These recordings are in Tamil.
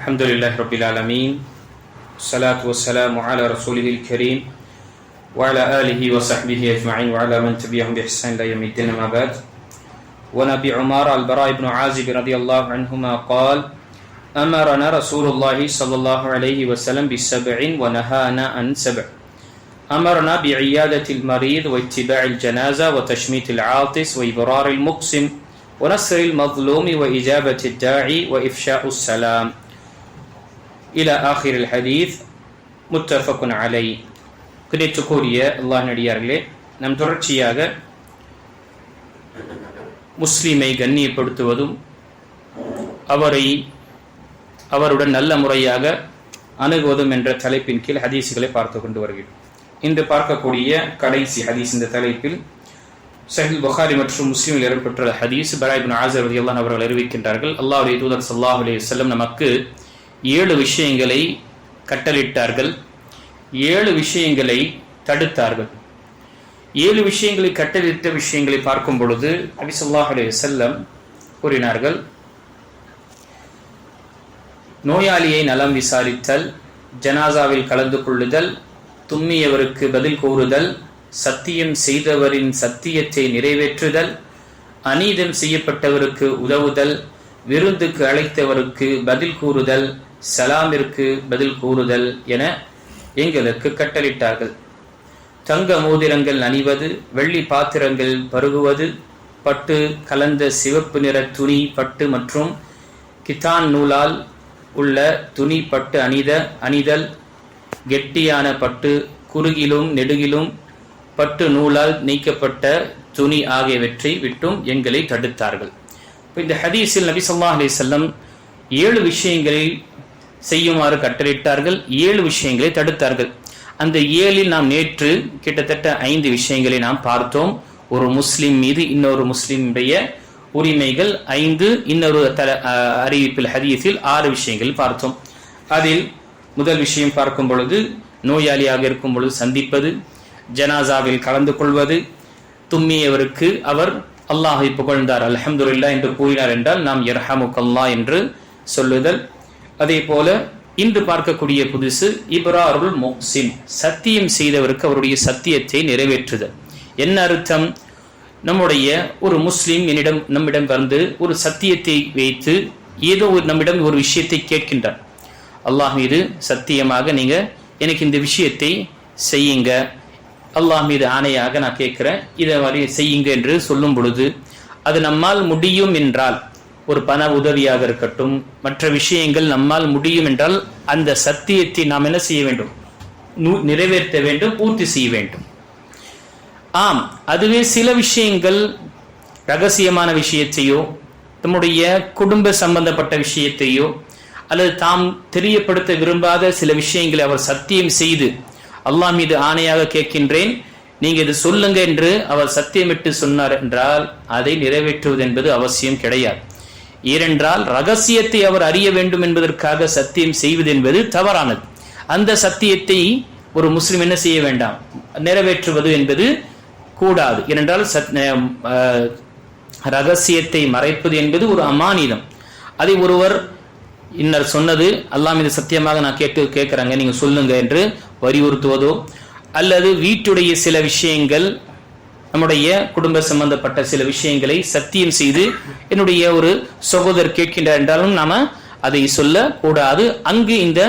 الحمد لله رب العالمين الصلاة والسلام على رسوله الكريم وعلى آله وصحبه أجمعين وعلى من تبعهم بإحسان إلى يوم الدين ما بعد. ونبي عمار البراء بن عازب رضي الله عنهما قال أمرنا رسول الله صلى الله عليه وسلم ب7 ونهانا عن 7. أمرنا بعيادة المريض واتباع الجنازة وتشميت العاطس وإبرار المقسم ونصر المظلوم وإجابة الداعي وإفشاء السلام إلى آخر الحديث متفق عليه. கிடைக்கக்கூடிய அல்லாஹ் நடிகார்களே, நம் தொடர்ச்சியாக முஸ்லிமை கண்ணியப்படுத்துவதும் அவருடன் நல்ல முறையாக அணுகுவதும் என்ற தலைப்பின் கீழ் ஹதீஸ்களை பார்த்து கொண்டு வருகிறோம். இன்று பார்க்கக்கூடிய கடைசி ஹதீஸ் இந்த தலைப்பில் சஹீஹ் புகாரி மற்றும் முஸ்லிமில் இடம்பெற்ற ஹதீஸ். பரா இப்னு ஆஸிப் ரலியல்லாஹு அன்ஹு அவர்கள் அறிவிக்கின்றார்கள், அல்லாஹ்வுடைய தூதர் ஸல்லல்லாஹு அலைஹி வஸல்லம் நமக்கு 7 விஷயங்களை கட்டளையிட்டார்கள், 7 விஷயங்களை தடுத்தார்கள். 7 விஷயங்களை கட்டளையிட்ட விஷயங்களை பார்க்கும் பொழுது நபி ஸல்லல்லாஹு அலைஹி வஸல்லம் கூறினார்கள், நோயாளியை நலம் விசாரித்தல், ஜனாசாவில் கலந்து கொள்ளுதல், தும்மியவருக்கு பதில் கூறுதல், சத்தியம் செய்தவரின் சத்தியத்தை நிறைவேற்றுதல், அநீதம் செய்யப்பட்டவருக்கு உதவுதல், விருந்துக்கு அழைத்தவருக்கு பதில் கூறுதல், சலாமிற்கு பதில் கூறுதல் என எங்களுக்கு கட்டளிட்டார்கள். தங்க மோதிரங்கள் அணிவது, வெள்ளி பாத்திரங்கள் பருகுவது, பட்டு கலந்த சிவப்பு நிற துணி பட்டு மற்றும் கித்தான் நூலால் உள்ள துணி பட்டு அணிதல், கெட்டியான பட்டு, குறுகிலும் நெடுகிலும் பட்டு நூலால் நீக்கப்பட்ட துணி ஆகியவற்றை விட்டும் எங்களை தடுத்தார்கள். இந்த ஹதீஸில் நபி ஸல்லல்லாஹு அலைஹி வஸல்லம் 7 விஷயங்களை செய்யுமாறு கட்டளையிட்டார்கள், 7 விஷயங்களை தடுத்தார்கள். அந்த 7ல் நாம் நேற்று கிட்டத்தட்ட 5 விஷயங்களை நாம் பார்த்தோம். ஒரு முஸ்லிம் மீது இன்னொரு முஸ்லிமுடைய உரிமைகள் 5, இன்னொரு அறிவிப்பில் ஹதீஸில் 6 விஷயங்கள் பார்த்தோம். அதில் முதல் விஷயம் பார்க்கும் பொழுது நோயாளியாக இருக்கும் பொழுது சந்திப்பது, ஜனாசாவில் கலந்து கொள்வது, தும்மியவருக்கு அவர் அல்லாஹை புகழ்ந்தார் அல்ஹம்துலில்லாஹ் என்று கூறினார் என்றால் நாம் யர்ஹமுக்கல்லாஹ் என்று சொல்லுதல். அதே போல இன்று பார்க்கக்கூடிய புதுசு இப்ராருல் முக்ஸிம், சத்தியம் செய்தவருக்கு அவருடைய சத்தியத்தை நிறைவேற்றுதல். என்ன அர்த்தம்? நம்முடைய ஒரு முஸ்லிம் நம்மிடம் வந்து ஒரு சத்தியத்தை வைத்து ஏதோ நம்மிடம் ஒரு விஷயத்தை கேட்கின்றார். அல்லாஹ் மீது சத்தியமாக நீங்க எனக்கு இந்த விஷயத்தை செய்யுங்க, அல்லாஹ் மீது ஆணையாக நான் கேட்கிறேன், இதை மாதிரி செய்யுங்க என்று சொல்லும் பொழுது அது நம்மால் முடியும் என்றால், ஒரு பண உதவியாக இருக்கட்டும், மற்ற விஷயங்கள் நம்மால் முடியும் என்றால் அந்த சத்தியத்தை நாம் என்ன செய்ய வேண்டும்? நிறைவேற்ற வேண்டும், பூர்த்தி செய்ய வேண்டும். ஆம், அதுவே சில விஷயங்கள் ரகசியமான விஷயத்தையோ நம்முடைய குடும்ப சம்பந்தப்பட்ட விஷயத்தையோ அல்லது தாம் தெரியப்படுத்த விரும்பாத சில விஷயங்களை அவர் சத்தியம் செய்து அல்லாஹ் மீது ஆணையாக கேட்கின்றேன், நீங்க இது சொல்லுங்க என்று அவர் சத்தியமிட்டு சொன்னார் என்றால் அதை நிறைவேற்றுவது என்பது அவசியம் கிடையாது. ஏனென்றால் ரகசியத்தை அவர் அறிய வேண்டும் என்பதற்காக சத்தியம் செய்வது என்பது தவறானது. அந்த சத்தியத்தை ஒரு முஸ்லிம் என்ன செய்ய வேண்டாம், நிறைவேற்றுவது என்பது கூடாது. ஏனென்றால் ரகசியத்தை மறைப்பது என்பது ஒரு அமானிதம். அதை ஒருவர் இன்னர் சொன்னது அல்லாஹ் மீது சத்தியமாக நான் கேட்கிறாங்க நீங்க சொல்லுங்க என்று வலியுறுத்துவதோ, அல்லது வீட்டுடைய சில விஷயங்கள், நம்முடைய குடும்ப சம்பந்தப்பட்ட சில விஷயங்களை சத்தியம் செய்து என்னுடைய ஒரு சகோதரர் கேட்கின்றார் என்றாலும் நாம அதை சொல்ல கூடாது. அங்கு இந்த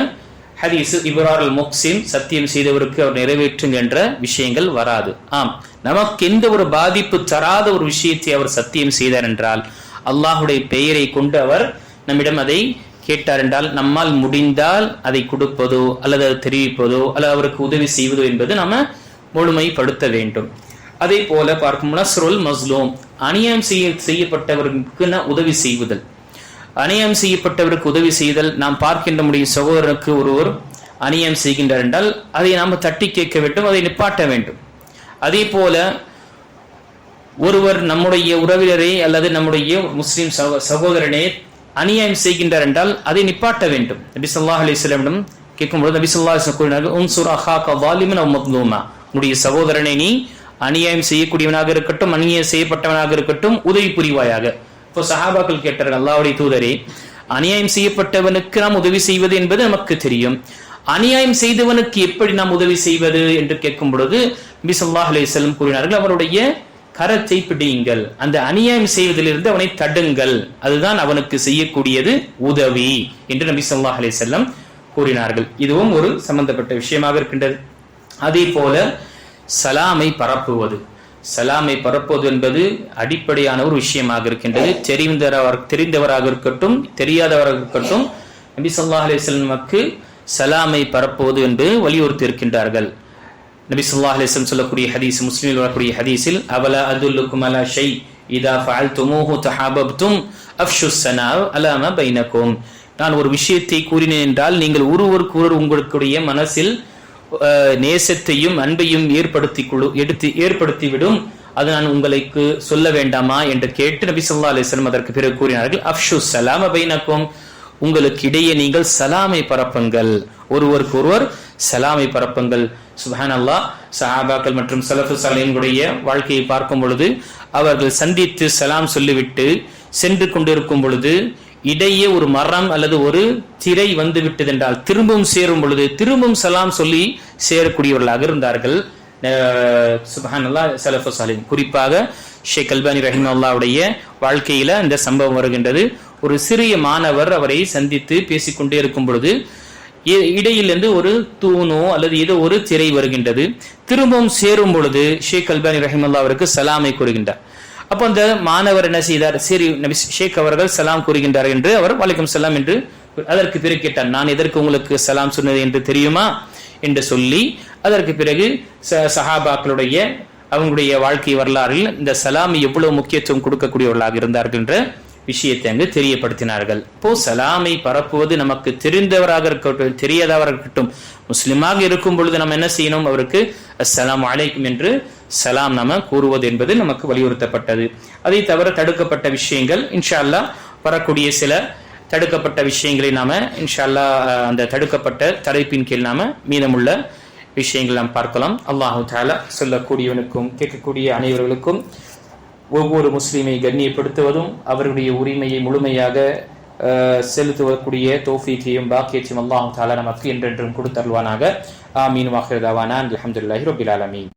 ஹதீஸ் இப்ராருல் முக்ஸிம், சத்தியம் செய்தவருக்கு அவர் நிறைவேற்றுங்க என்ற விஷயங்கள் வராது. ஆம், நமக்கு எந்த ஒரு பாதிப்பு தராத ஒரு விஷயத்தை அவர் சத்தியம் செய்தார் என்றால் அல்லாஹுடைய பெயரை கொண்டு அவர் நம்மிடம் அதை கேட்டார் என்றால் நம்மால் முடிந்தால் அதை கொடுப்பதோ அல்லது அதை தெரிவிப்பதோ அல்லது அவருக்கு உதவி செய்வதோ என்பது நாம முழுமைப்படுத்த வேண்டும். அதே போல பார்க்கும் நஸ்ருல் மஸ்லூம், அநியாயம் செய்யப்பட்டவருக்கு உதவி செய்வதல். அநியாயம் செய்யப்பட்டவருக்கு உதவி செய்தல், நாம் பார்க்கின்ற நம்முடைய சகோதரனுக்கு ஒருவர் அநியாயம் செய்கின்றார் என்றால் அதை நாம் தட்டி கேட்க வேண்டும், அதை நிப்பாட்ட வேண்டும். அதே போல ஒருவர் நம்முடைய உறவினரே அல்லது நம்முடைய முஸ்லிம் சகோதரனே அநியாயம் செய்கின்றார் என்றால் அதை நிப்பாட்ட வேண்டும். நபி ஸல்லல்லாஹு அலைஹி வஸல்லம் கேட்கும்போது நபி ஸல்லல்லாஹு அலைஹி வஸல்லம் கூறினார்கள், உன்சுர் அஹாக ஸாலிமன் அவ் மத்லூமா, உன்னுடைய சகோதரனை நீ அநியாயம் செய்யக்கூடியவனாக இருக்கட்டும், அநியாயம் செய்யப்பட்டவனாக இருக்கட்டும், உதவி புரிவாயாக. இப்போ சஹாபாக்கள் கேட்டார்கள், அல்லாஹ்வுடைய தூதரே, அநியாயம் செய்யப்பட்டவனுக்கு நாம் உதவி செய்வது என்பது நமக்கு தெரியும். அநியாயம் செய்தவனுக்கு எப்படி நாம் உதவி செய்வது என்று கேட்கும் பொழுது நபி ஸல்லல்லாஹு அலைஹி வஸல்லம் கூறினார்கள், அவருடைய கரத்தை பிடியுங்கள், அந்த அநியாயம் செய்வதிலிருந்து அவனை தடுங்கள், அதுதான் அவனுக்கு செய்யக்கூடியது உதவி என்று நபி ஸல்லல்லாஹு அலைஹி வஸல்லம் கூறினார்கள். இதுவும் ஒரு சம்பந்தப்பட்ட விஷயமாக இருக்கின்றது. அதே போல சலாமை பரப்புவது, சலாமை பரப்புவது என்பது அடிப்படையான ஒரு விஷயமாக இருக்கின்றது. தெரிந்தவராக இருக்கட்டும் தெரியாதவராக இருக்கட்டும் நபி ஸல்லல்லாஹு அலைஹி வஸல்லமுக்கு சலாமை பரப்புவது என்று வலியுறுத்தி இருக்கின்றார்கள். நபி ஸல்லல்லாஹு அலைஹி வஸல்லம் சொல்லக்கூடிய ஹதீஸ், முஸ்லிமில் வரக்கூடிய ஹதீஸில், அவலா அதுல்லுக்கும் அலா ஷை இதா ஃபஅல்துமூஹு தஹாபப்தும் அஃஷுஸ் ஸனா அலா மா பைனக்கும். நான் ஒரு விஷயத்தை கூறினேன் என்றால் நீங்கள் ஒருவருக்கொருவர் உங்களுடைய மனசில் நேசத்தையும் அன்பையும் ஏற்படுத்திவிடும், அது நான் உங்களுக்கு சொல்ல வேண்டாமா என்று கேட்டு நபி ஸல்லல்லாஹு அலைஹி வஸல்லம் அதற்கு பிறகு கூறினார்கள், அஃஷுஸ் ஸலாம பைனக்கும், உங்களுக்கு இடையே நீங்கள் சலாமை பரப்புங்கள், ஒருவருக்கு ஒருவர் சலாமை பரப்புங்கள். சுப்ஹானல்லாஹ், சஹாபாக்கள் மற்றும் ஸலஃபு ஸாலிஹீன்களுடைய வாழ்க்கையை பார்க்கும் பொழுது அவர்கள் சந்தித்து சலாம் சொல்லிவிட்டு சென்று கொண்டிருக்கும் பொழுது இடையே ஒரு மரம் அல்லது ஒரு திரை வந்து விட்டது என்றால் திரும்பவும் சேரும் பொழுது திரும்பவும் சலாம் சொல்லி சேரக்கூடியவர்களாக இருந்தார்கள். சுப்ஹானல்லாஹ், ஸலஃபு ஸாலிஹீன். குறிப்பாக ஷேக் அல்பானி ரஹிமஹுல்லாஹ்வுடைய வாழ்க்கையில இந்த சம்பவம் வருகின்றது. ஒரு சிறிய மாணவர் அவரை சந்தித்து பேசிக்கொண்டே இருக்கும் பொழுது இடையிலிருந்து ஒரு தூணோ அல்லது ஏதோ ஒரு திரை வருகின்றது. திரும்பவும் சேரும் பொழுது ஷேக் அல்பானி ரஹிமஹுல்லாஹ் அவருக்கு சலாமை கூறுகின்றார். அப்போ அந்த மாணவர் என்ன செய்தார், சரி நபி ஷேக் அவர்கள் சலாம் கூறுகின்றார் என்று அவர் வலைக்கும் சலாம் என்று அதற்கு பிறகு கேட்டார், நான் எதற்கு உங்களுக்கு சலாம் சொன்னது என்று தெரியுமா என்று சொல்லி அதற்கு பிறகு சஹாபாக்களுடைய அவங்களுடைய வாழ்க்கை வரலாறில் இந்த சலாமை எவ்வளவு முக்கியத்துவம் கொடுக்கக்கூடியவர்களாக இருந்தார்கள் என்ற விஷயத்தை அங்கு தெரியப்படுத்தினார்கள். இப்போ சலாமை பரப்புவது நமக்கு தெரிந்தவராக இருக்கட்டும் தெரியாதவராக இருக்கட்டும், முஸ்லிமாக இருக்கும் பொழுது நம்ம என்ன செய்யணும், அவருக்கு அஸ்ஸலாமு அலைக்கும் என்று சலாம் நாம கூறுவது என்பது நமக்கு வலியுறுத்தப்பட்டது. அதை தவிர தடுக்கப்பட்ட விஷயங்கள் இன்ஷா அல்லாஹ் வரக்கூடிய சில தடுக்கப்பட்ட விஷயங்களை நாம இன்ஷா அல்லாஹ் அந்த தடுக்கப்பட்ட தலைப்பின் கீழ் நாம மீதமுள்ள விஷயங்கள் நாம் பார்க்கலாம். அல்லாஹு தஆலா சொல்லக்கூடியவனுக்கும் கேட்கக்கூடிய அனைவர்களுக்கும் ஒவ்வொரு முஸ்லிமை கண்ணியப்படுத்துவதும் அவருடைய உரிமையை முழுமையாக செலுத்துவக்கூடிய தௌஃபீக்கையும் பாக்கியத்தையும் அல்லாஹ் தஆலா நமக்கு என்றென்றும் கொடுத்தருள்வானாக. ஆமீன். வாஹிரு தஅவானா அல்ஹம்துலில்லாஹி ரப்பில் ஆலமீன்.